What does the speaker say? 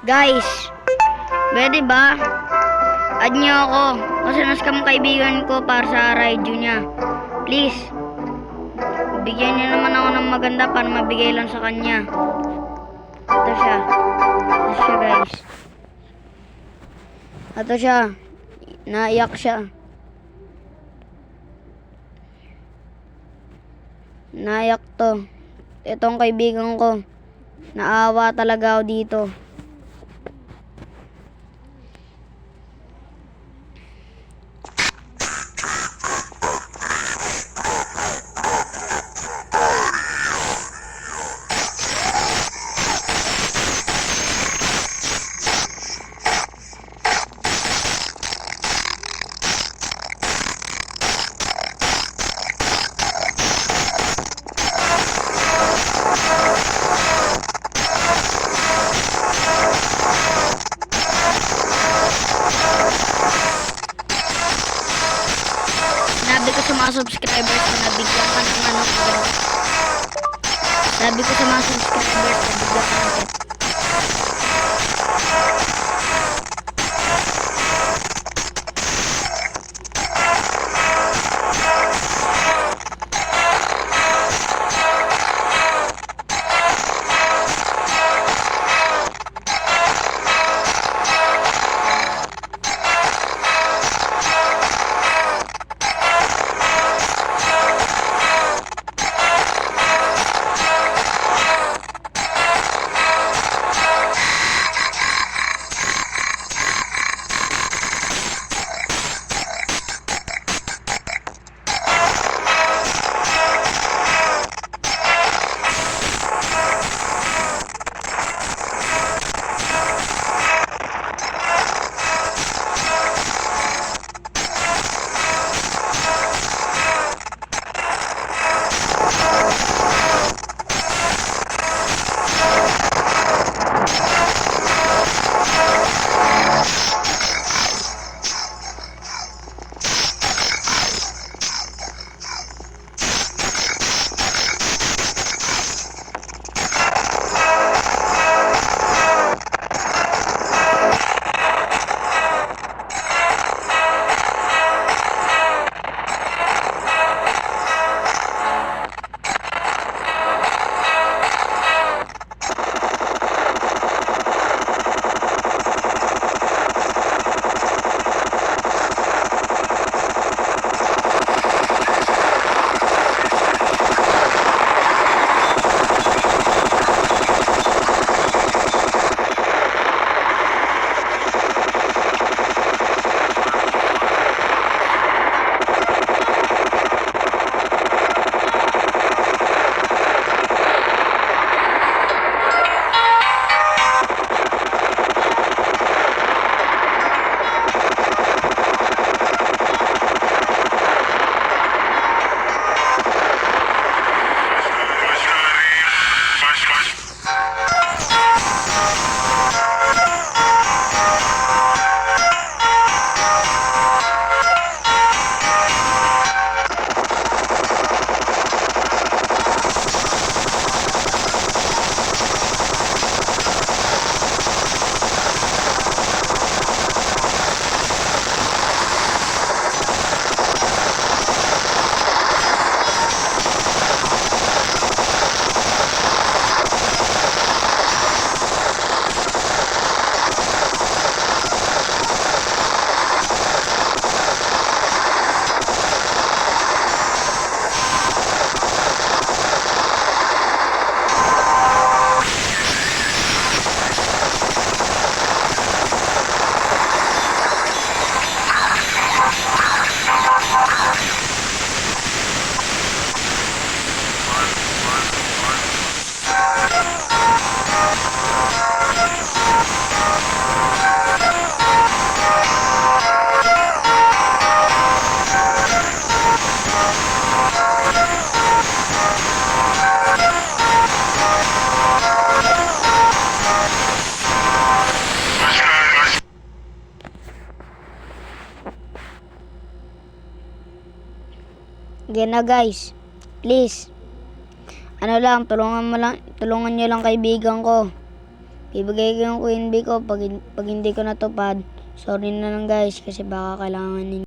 Guys, pwede ba? Add nyo ako. Kasi nascam kaibigan ko para sa radio niya. Please. Bigyan niyo naman ako ng maganda para mabigay lang sa kanya. Ito siya. Ito siya, guys. Ito siya. Naiyak siya. Naiyak to. Itong kaibigan ko. Naawa talaga ako dito. Sabi ko sa mga subscribers na nabigyan ka ng ano. Sabi ko sa mga subscribers na nabigyan ka ng pet. Again na guys. Please. Ano lang, tulungan nyo lang kaibigan ko. Bibigay ko yung Queen Bee ko pag hindi ko natupad. Sorry na lang guys kasi baka kailangan ninyo.